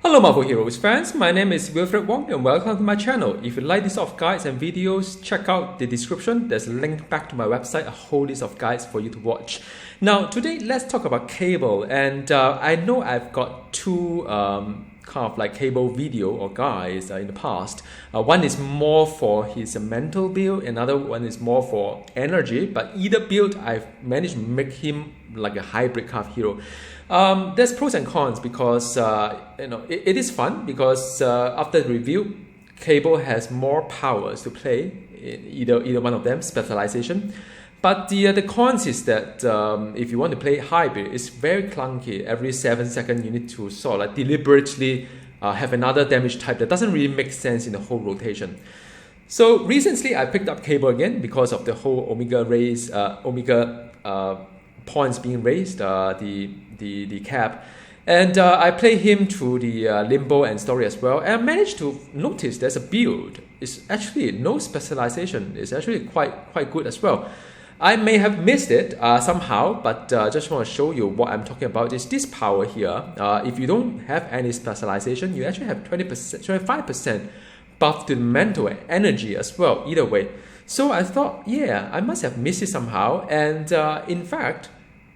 Hello Marvel Heroes fans, my name is Wilfred Wong and welcome to my channel. If you like this sort of guides and videos, check out the description. There's a link back to my website, a whole list of guides for you to watch. Now today let's talk about Cable, and I know I've got two kind of like Cable video or guides in the past. One is more for his mental build, another one is more for energy, but either build I've managed to make him like a hybrid kind of hero. There's pros and cons because it is fun because after the review, Cable has more powers to play, either one of them, specialization. But the cons is that if you want to play hybrid, it's very clunky. Every 7 seconds you need to sort of like deliberately have another damage type that doesn't really make sense in the whole rotation. So recently I picked up Cable again because of the whole Omega raise, points being raised, the cap, and I play him through the limbo and story as well, and I managed to notice there's a build. It's actually no specialization. It's actually quite good as well. I may have missed it somehow, but just want to show you what I'm talking about. Is this power here? If you don't have any specialization, you actually have 20%, 25% buff to the mental energy as well, either way. So I thought, yeah, I must have missed it somehow. And in fact,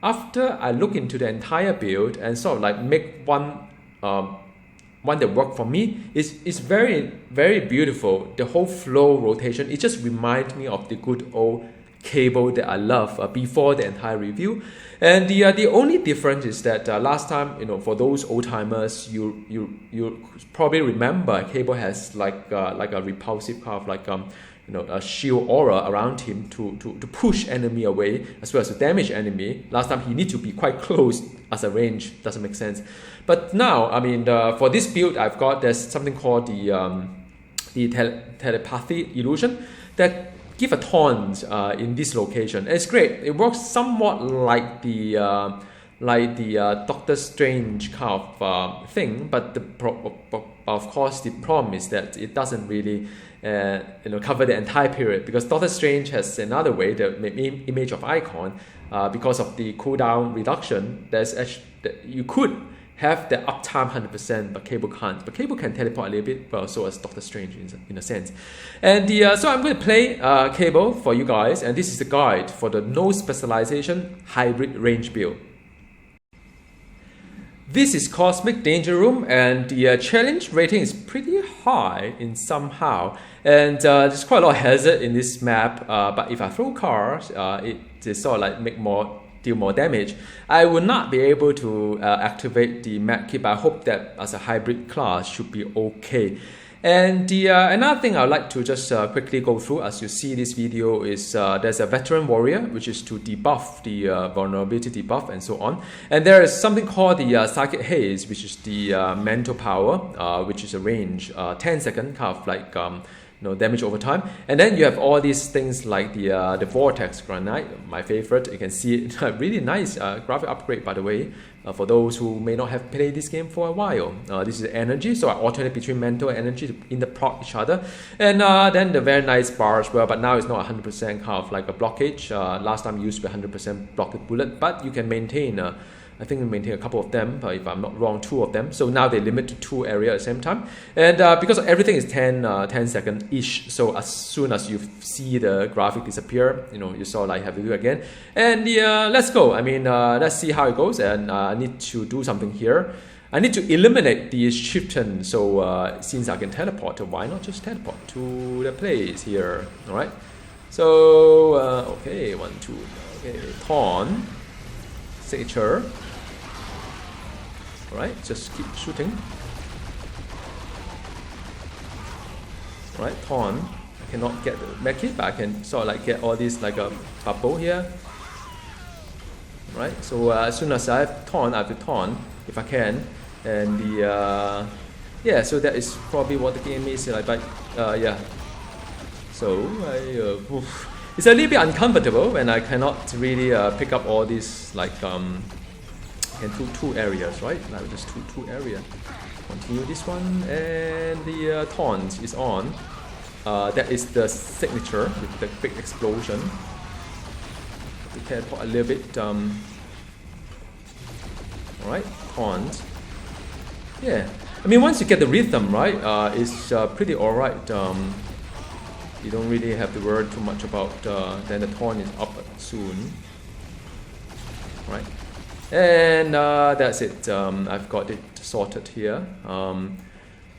after I look into the entire build and sort of like make one that worked for me, it's very, very beautiful. The whole flow rotation, it just reminds me of the good old Cable that I love before the entire review. And the only difference is that last time, for those old timers, you probably remember Cable has like a repulsive kind of like a shield aura around him to push enemy away as well as to damage enemy. Last time he needs to be quite close as a range, doesn't make sense. But now, I mean, for this build, there's something called the telepathy illusion that give a taunt in this location. And it's great. It works somewhat like the Doctor Strange kind of thing, but of course the problem is that it doesn't really cover the entire period, because Doctor Strange has another way, the image of icon, because of the cooldown reduction. You could have the uptime 100%, but Cable can't. But Cable can teleport a little bit, well, so as Doctor Strange in a sense. And so I'm going to play Cable for you guys, and this is the guide for the no specialization hybrid range build. This is Cosmic Danger Room, and the challenge rating is pretty high in somehow. And there's quite a lot of hazard in this map, but if I throw cars, it sort of like deal more damage. I will not be able to activate the medkit, but I hope that as a hybrid class should be okay. And another thing I'd like to just quickly go through as you see this video is there's a veteran warrior, which is to debuff the vulnerability debuff and so on. And there is something called the psychic haze, which is the mental power, which is a range 10 second kind of like damage over time. And then you have all these things like the vortex granite, my favorite. You can see it, really nice graphic upgrade, by the way, for those who may not have played this game for a while. This is energy, so I alternate between mental and energy to interproc each other. And then the very nice bar as well, but now it's not 100% kind of like a blockage. Last time used to be 100% blocked bullet, but you can maintain I think we maintain a couple of them, if I'm not wrong, 2 of them. So now they limit to 2 areas at the same time. And because everything is 10 seconds-ish, so as soon as you see the graphic disappear, you sort of like have to do it again. And let's go. I mean, let's see how it goes. And I need to do something here. I need to eliminate the chieftain. So since I can teleport, why not just teleport to the place here? All right. So, okay, 1, 2, okay, taunt, signature. Alright, just keep shooting. Alright, taunt. I cannot get the medkit, but I can sort of like get all these like a bubble here. Alright, so as soon as I have taunt, I have to taunt if I can. And yeah, so that is probably what the game is like, but yeah. So it's a little bit uncomfortable when I cannot really pick up all these like two areas, right? Now just two area. Continue this one, and the taunt is on. That is the signature with the big explosion. To teleport a little bit. Alright, taunt. Yeah, I mean, once you get the rhythm, right, it's pretty alright. You don't really have to worry too much about then the taunt is up soon. Right? And that's it. I've got it sorted here.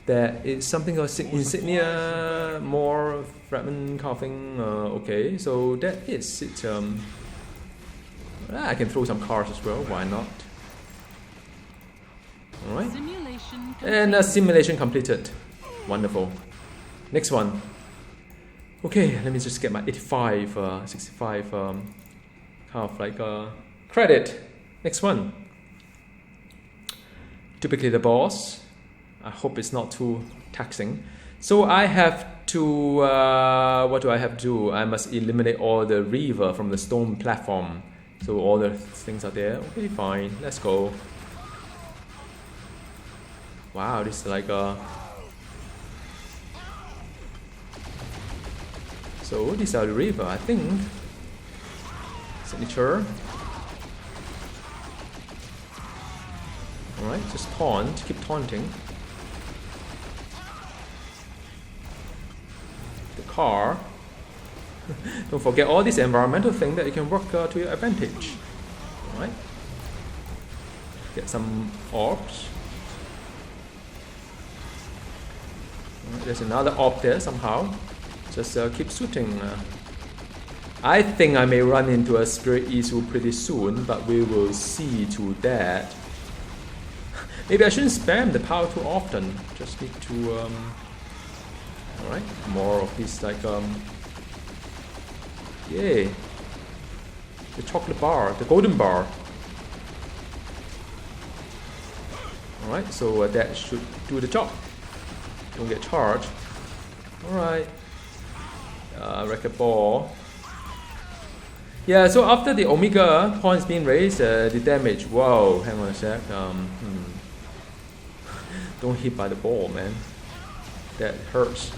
There is something called insignia, more fragment carving. Okay, so that is it. I can throw some cards as well. Why not? All right. And simulation completed. Wonderful. Next one. Okay, let me just get my 85, 65 kind of like credit. Next one. Typically the boss. I hope it's not too taxing. So I have to, what do I have to do? I must eliminate all the river from the stone platform. So all the things are there. Okay, fine. Let's go. Wow, this is like a... So these are the river, I think. Signature. Alright, just taunt, keep taunting. The car. Don't forget all these environmental things that you can work to your advantage. Alright. Get some orbs. Alright, there's another orb there somehow. Just keep shooting. I think I may run into a spirit issue pretty soon, but we will see to that. Maybe I shouldn't spam the power too often. Just need to alright, more of these like yay. The chocolate bar, the golden bar. Alright, so that should do the job. Don't get charged. Alright. Record ball. Yeah, so after the Omega points being raised, the damage. Whoa, hang on a sec. Don't hit by the ball, man. That hurts.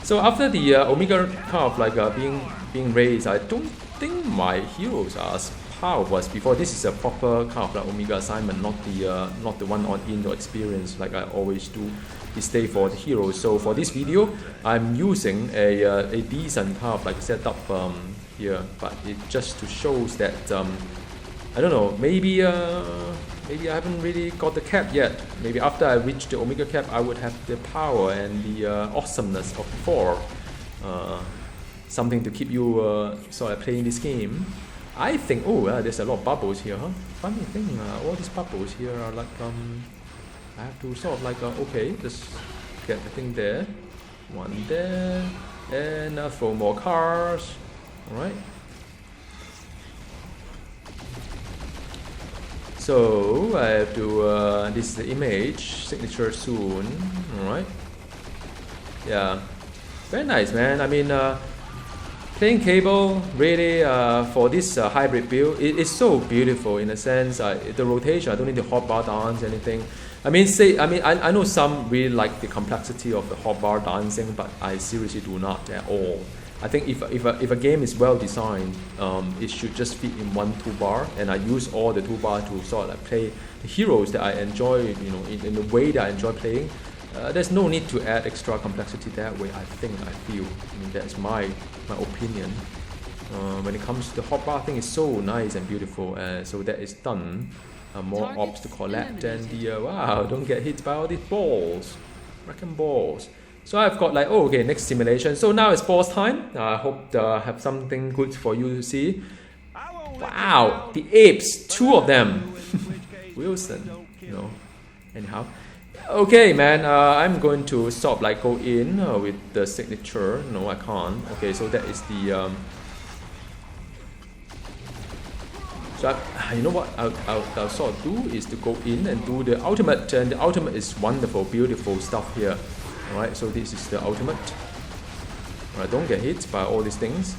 So after the Omega kind of like being raised, I don't think my heroes are as powerful as before. This is a proper kind of like Omega assignment, not the one on indoor experience like I always do. Stay for the heroes. So for this video, I'm using a decent kind of like setup here, but it just to shows that I don't know. Maybe I haven't really got the cap yet. Maybe after I reach the Omega cap, I would have the power and the awesomeness of before. Something to keep you sort of playing this game. I think. Oh, there's a lot of bubbles here, huh? Funny thing, all these bubbles here are like I have to sort of like, okay, just get the thing there. One there. And throw more cars. Alright. So, I have to, this is the image, signature soon. Alright. Yeah. Very nice, man. I mean, playing cable, really, for this hybrid build, it is so beautiful in a sense. The rotation, I don't need to hotbar dance, anything. I mean, I know some really like the complexity of the hotbar dancing, but I seriously do not at all. I think if a game is well designed, it should just fit in one toolbar, and I use all the toolbar to sort of like play the heroes that I enjoy, you know, in the way that I enjoy playing. There's no need to add extra complexity that way. I feel. I mean, that's my opinion. When it comes to the hotbar thing, it's so nice and beautiful. So that is done. More ops to collect, and the wow, don't get hit by all these balls, wrecking balls. So I've got like, oh, okay, next simulation. So now it's boss time. I hope I have something good for you to see. Wow, the apes, 2 of them. Wilson, you know. Anyhow, okay, man. I'm going to sort of like go in with the signature. No, I can't. Okay, so that is the. So you know what I'll sort of do is to go in and do the ultimate, and the ultimate is wonderful, beautiful stuff here. Alright, so this is the ultimate. Alright, don't get hit by all these things.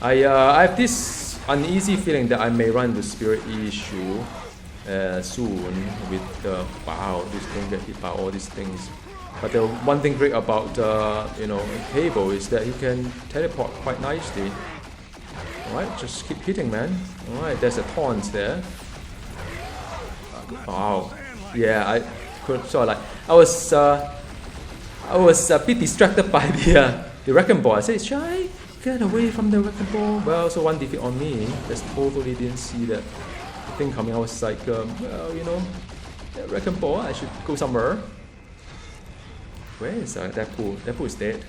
I have this uneasy feeling that I may run into spirit issue soon with the wow, just don't get hit by all these things. But the one thing great about you know, Cable is that he can teleport quite nicely. Alright, just keep hitting, man. Alright, there's a taunt there. Wow. Yeah, sort of like I was a bit distracted by the wrecking ball. I said, should I get away from the wrecking ball? Well, so one defeat on me. Just totally didn't see that thing coming. I was like, well, you know, that wrecking ball, I should go somewhere. Where is Deadpool? Deadpool is dead.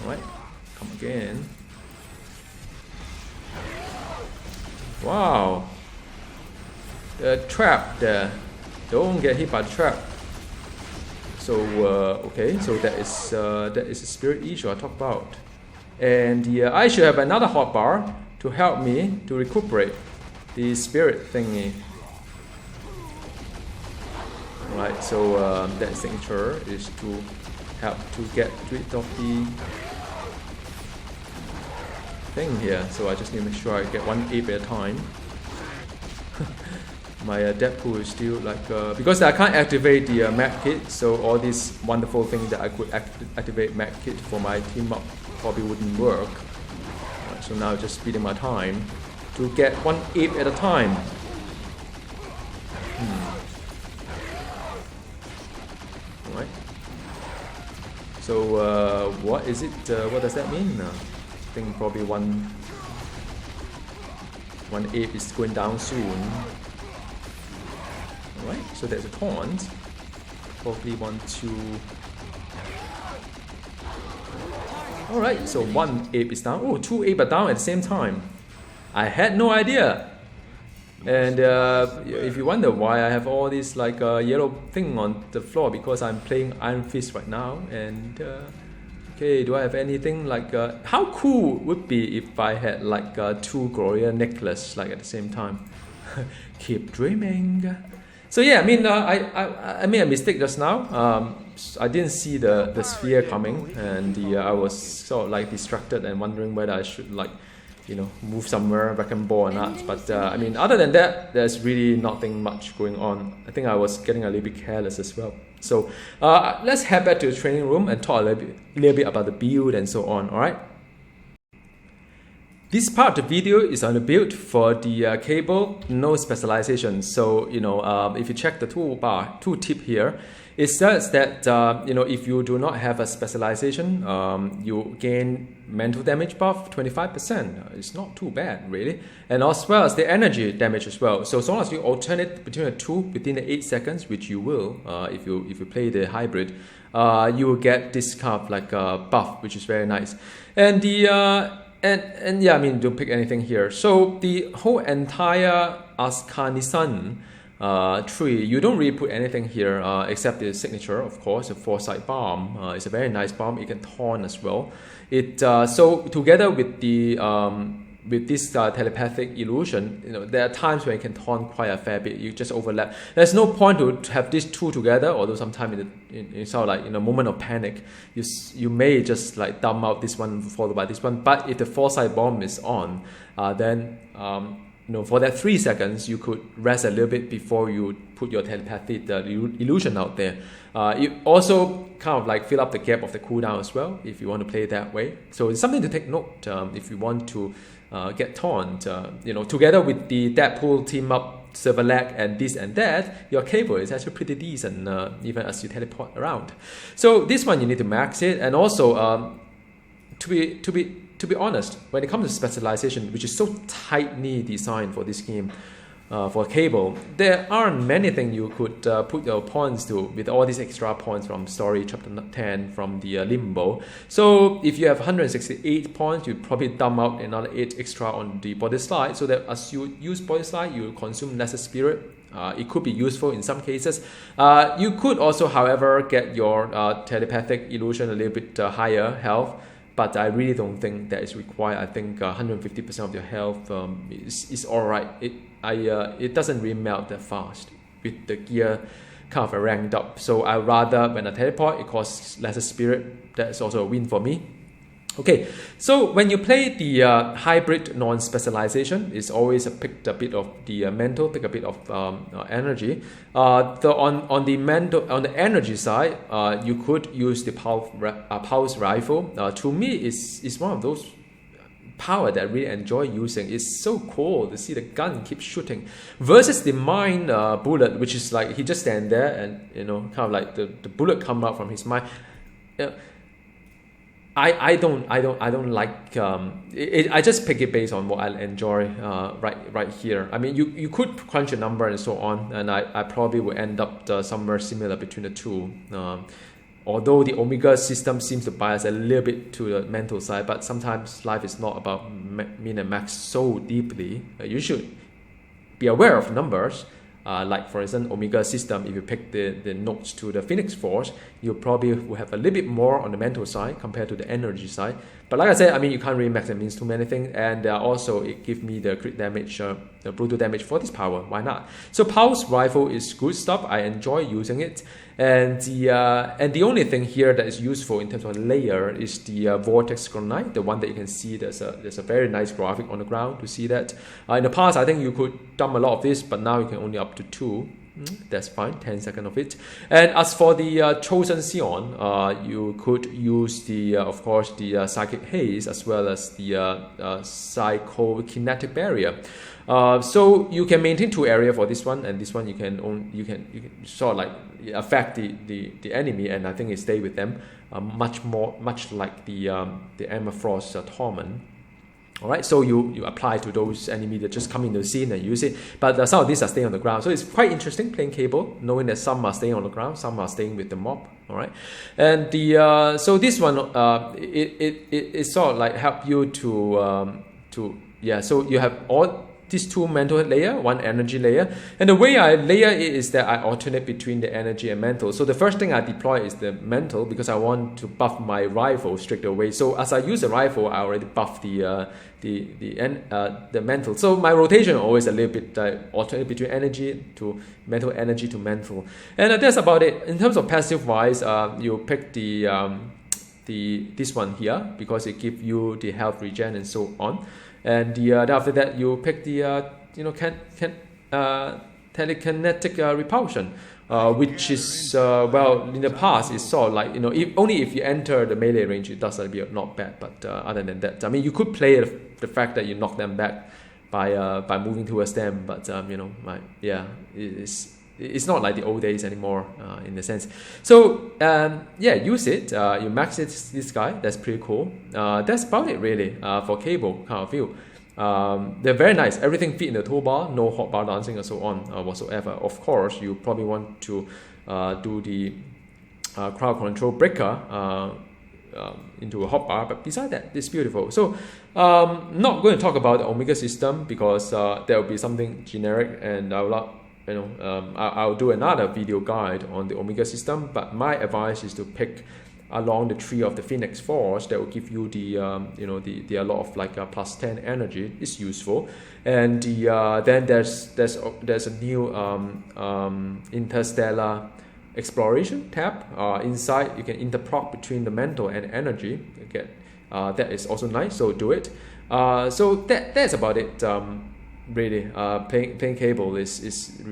Alright, come again. Wow. The trap there. Don't get hit by the trap. So okay, so that is a spirit issue I talked about, and I should have another hotbar to help me to recuperate the spirit thingy. Right, so that signature is to help to get rid of the thing here. So I just need to make sure I get one ape at a time. My Deadpool is still like because I can't activate the Mech Kit, so all these wonderful things that I could activate Mech Kit for my team up probably wouldn't work. Right, so now just speeding my time to get one ape at a time. Alright. So what is it? What does that mean? I think probably one ape is going down soon. Alright, so there's a taunt. Probably want to. Alright, so one ape is down. Oh, two ape are down at the same time. I had no idea. And if you wonder why I have all this like yellow thing on the floor, because I'm playing Iron Fist right now. And okay, do I have anything like how cool would be if I had like two Gloria necklace like at the same time? Keep dreaming. So yeah, I mean, I made a mistake just now. I didn't see the sphere coming, and I was sort of like distracted and wondering whether I should like, you know, move somewhere, wrecking ball or not. But I mean, other than that, there's really nothing much going on. I think I was getting a little bit careless as well. So let's head back to the training room and talk a little bit about the build and so on. All right. This part of the video is on the build for the cable, no specialization. So, you know, if you check the tooltip here, it says that, you know, if you do not have a specialization, you gain mental damage buff 25%. It's not too bad, really. And as well as the energy damage as well. So as long as you alternate between the two within the 8 seconds, which you will, if you play the hybrid, you will get this kind of like buff, which is very nice. And the And yeah, I mean, don't pick anything here. So the whole entire Ascanisan tree, you don't really put anything here except the signature, of course, the Foresight Bomb. It's a very nice bomb. It can taunt as well. It so together with the with this telepathic illusion, you know, there are times when you can taunt quite a fair bit. You just overlap. There's no point to have these two together, although sometimes in sort of like in a moment of panic, you may just like dump out this one followed by this one. But if the Foresight Bomb is on, then you know, for that 3 seconds, you could rest a little bit before you put your telepathic illusion out there. You also kind of like fill up the gap of the cooldown as well, if you want to play it that way. So it's something to take note if you want to get taunt. You know, together with the Deadpool team up, Silver Leg and this and that, your cable is actually pretty decent, even as you teleport around. So this one you need to max it, and also to be honest, when it comes to specialization, which is so tightly designed for this game, for cable, there aren't many things you could put your points to with all these extra points from story chapter 10 from the limbo. So if you have 168 points, you probably dump out another 8 extra on the body slide, so that as you use body slide, you consume lesser spirit. It could be useful in some cases. You could also, however, get your telepathic illusion a little bit higher health. But I really don't think that is required. I think 150% of your health is alright. It doesn't really melt that fast with the gear kind of ranked up. So I rather, when I teleport, it costs lesser spirit. That's also a win for me. Okay, so when you play the hybrid non-specialization, it's always pick a bit of the mental, pick a bit of energy. On the energy side, you could use the pulse rifle. To me, it's one of those power that I really enjoy using. It's so cool to see the gun keep shooting versus the mine bullet, which is like he just stand there and kind of like the bullet come out from his mind. I don't like I just pick it based on what I enjoy right here. I mean, you could crunch a number and so on, and I probably will end up somewhere similar between the two. Although the Omega system seems to bias a little bit to the mental side, but sometimes life is not about min and max so deeply. You should be aware of numbers. Like for instance, Omega system, if you pick the notes to the Phoenix Force, you probably will have a little bit more on the mental side compared to the energy side. But like I said, I mean, you can't really max and means too many things, and also it gives me the crit damage, the brutal damage for this power. Why not? So Pulse Rifle is good stuff. I enjoy using it, and the only thing here that is useful in terms of layer is the Vortex Granite, the one that you can see. There's a very nice graphic on the ground to see that. In the past, I think you could dump a lot of this, but now you can only up to 2. That's fine, 10 seconds of it. And as for the Chosen Sion, you could use of course, the Psychic Haze as well as the Psychokinetic Barrier. So you can maintain 2 areas for this one, and this one you can sort of like affect the enemy, and I think it stay with them much like the Amorphos Torment. Alright, so you apply to those enemies that just come into the scene and use it, but some of these are staying on the ground. So it's quite interesting playing Cable, knowing that some are staying on the ground, some are staying with the mob. Alright, and so this one it sort of like help you to so you have all these 2 mental layer, 1 energy layer, and the way I layer it is that I alternate between the energy and mental. So the first thing I deploy is the mental because I want to buff my rifle straight away. So as I use the rifle, I already buff the mental. So my rotation is always a little bit alternate between energy to mental, and that's about it. In terms of passive wise, you pick this one here because it gives you the health regen and so on. And after that, you pick the telekinetic repulsion, which is well, in the past it's sort of like only if you enter the melee range it does not bad. But other than that, I mean, you could play the fact that you knock them back by moving towards them, but it's not like the old days anymore in a sense. So use it. You max it, this guy. That's pretty cool. That's about it really for Cable kind of view. They're very nice. Everything fit in the toolbar. No hotbar dancing and so on whatsoever. Of course, you probably want to do the crowd control breaker into a hotbar, but beside that, it's beautiful. So not going to talk about the Omega system because there will be something generic, and I'll do another video guide on the Omega system, but my advice is to pick along the tree of the Phoenix Force that will give you the a lot of like plus 10 energy. It's useful, and then there's a new interstellar exploration tab. Inside you can interproc between the mental and energy. Okay, that is also nice. So do it. So that's about it. Really, playing Cable is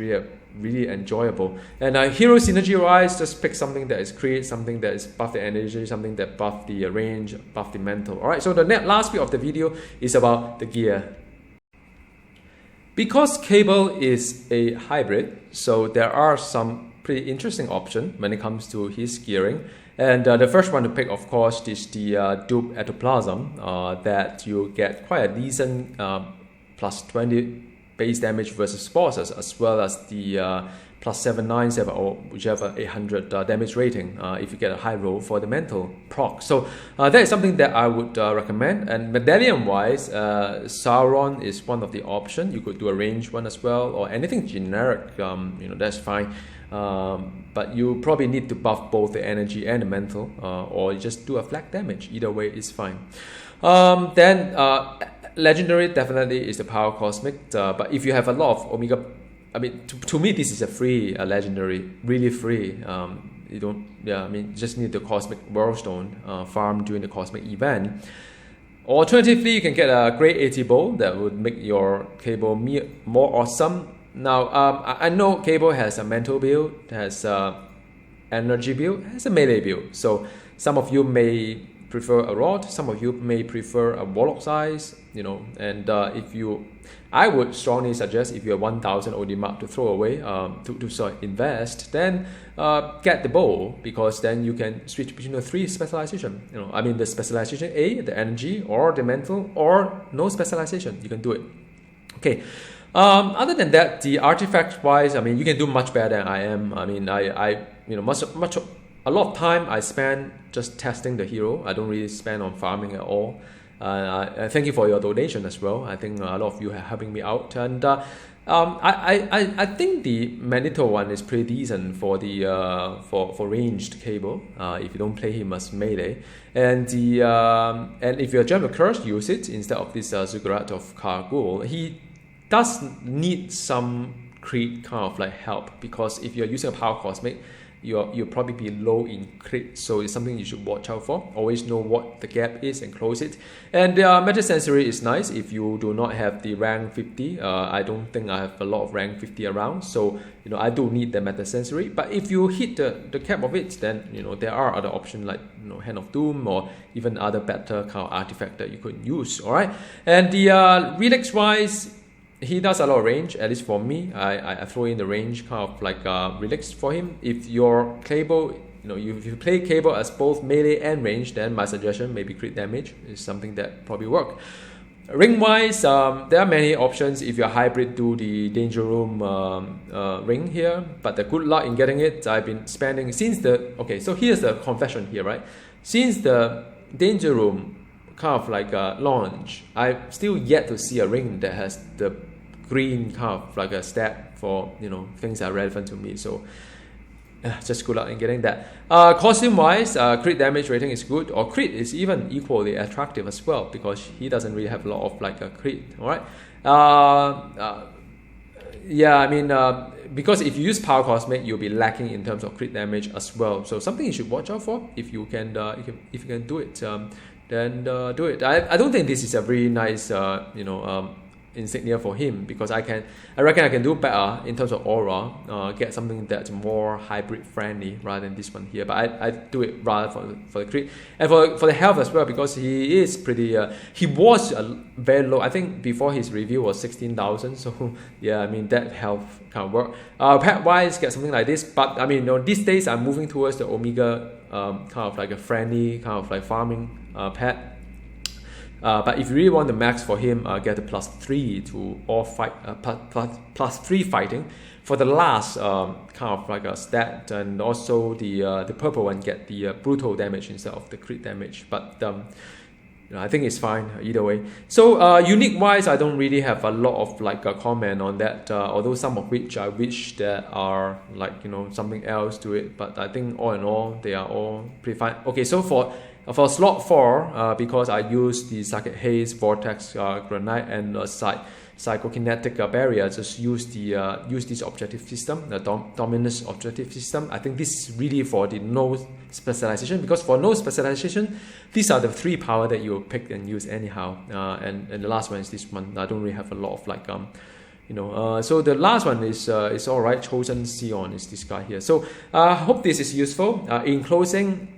really enjoyable. And hero synergy wise, just pick something that is create, something that is buff the energy, something that buff the range, buff the mental. Alright, so the last bit of the video is about the gear. Because Cable is a hybrid, so there are some pretty interesting options when it comes to his gearing. And the first one to pick, of course, is the Dupe Ectoplasm, that you get quite a decent plus 20 base damage versus forces, as well as the plus 797 or whichever 800 damage rating if you get a high roll for the mental proc. So that is something that I would recommend. And medallion wise, Sauron is one of the options. You could do a range one as well, or anything generic, that's fine. But you probably need to buff both the energy and the mental, or you just do a flat damage. Either way is fine. Then legendary definitely is the Power Cosmic, but if you have a lot of Omega, I mean, to me this is a free legendary, really free. You don't, you just need the Cosmic Whirlstone farm during the Cosmic event. Alternatively, you can get a Great 80 Bowl that would make your Cable more awesome. Now, I know Cable has a mental build, has a energy build, has a melee build. So some of you may prefer a rod. Some of you may prefer a warlock size, you know. And I would strongly suggest if you have 1,000 OD mark to throw away, to sort of invest, then get the bow, because then you can switch between the 3 specialization. You know, I mean the specialization A, the energy, or the mental, or no specialization. You can do it. Okay. Other than that, the artifact wise, I mean, you can do much better than I am. I mean, a lot of time I spend just testing the hero. I don't really spend on farming at all. I thank you for your donation as well. I think a lot of you are helping me out, and I think the Magneto one is pretty decent for the for ranged cable. If you don't play him as melee, and if you're Gem of Curse, use it instead of this Ziggurat of Kargul. He does need some crit kind of like help, because if you're using a power cosmic, you'll probably be low in crit, so it's something you should watch out for. Always know what the gap is and close it. And Meta Sensory is nice if you do not have the rank 50. I don't think I have a lot of rank 50 around, so you know I do need the Meta Sensory. But if you hit the cap of it, then you know there are other options like Hand of Doom or even other better kind of artifact that you could use. All right, and the Relix wise, he does a lot of range, at least for me. I throw in the range kind of like Relix for him. If your cable, if you play cable as both melee and range, then my suggestion maybe crit damage is something that probably work. Ring wise, there are many options. If you're hybrid, do the Danger Room ring here, but the good luck in getting it, I've been spending since so here's the confession here, right? Since the Danger Room kind of like launch, I've still yet to see a ring that has the green kind of like a stat for things that are relevant to me. So just good luck in getting that. Costume wise, crit damage rating is good, or crit is even equally attractive as well, because he doesn't really have a lot of like a crit. All right. Because if you use Power Cosmic, you'll be lacking in terms of crit damage as well. So something you should watch out for if you can if you can do it. Then do it. I don't think this is a very nice insignia for him, because I reckon I can do better in terms of aura, get something that's more hybrid friendly rather than this one here. But I do it rather for the crit and for the health as well, because he is pretty he was very low. I think before his review was 16,000, so yeah, I mean that health kind of work. Pet wise, get something like this, but I mean these days I'm moving towards the Omega kind of like a friendly kind of like farming pet. But if you really want the max for him, get a +3 to all fight, +3 fighting for the last kind of like a stat, and also the purple one get the brutal damage instead of the crit damage. But I think it's fine either way. So unique wise, I don't really have a lot of like a comment on that. Although some of which I wish that are like something else to it. But I think all in all, they are all pretty fine. Okay, so for slot 4, because I use the Psychic Haze, Vortex, Granite, and Psychokinetic Barrier, just use this objective system, the Dominus objective system. I think this is really for the no specialization, because for no specialization, these are the 3 power that you pick and use anyhow. And the last one is this one. I don't really have a lot of like so the last one is alright. Chosen Sion is this guy here. So I hope this is useful. In closing,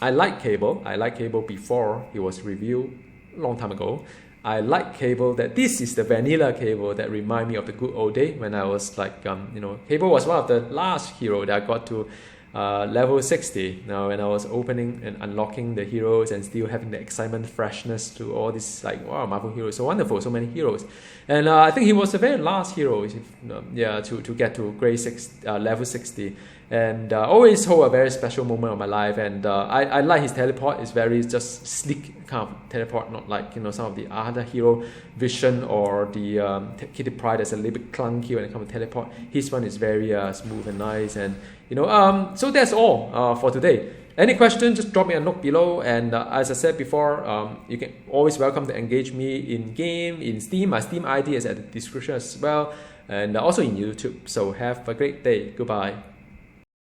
I like Cable. I like Cable before he was reviewed a long time ago. I like Cable that this is the vanilla Cable that remind me of the good old day when I was like, Cable was one of the last hero that I got to level 60. Now when I was opening and unlocking the heroes and still having the excitement, freshness to all these like, wow, Marvel heroes, so wonderful, so many heroes. And I think he was the very last hero, to get to grade 6, level 60. And always hold a very special moment of my life. And I like his teleport. It's very just sleek kind of teleport, not like some of the other hero, Vision or the Kitty Pryde that's a little bit clunky when it comes to teleport. His one is very smooth and nice. And so that's all for today. Any questions, just drop me a note below. And as I said before, you can always welcome to engage me in game, in Steam. My Steam ID is at the description as well, and also in YouTube. So have a great day. Goodbye.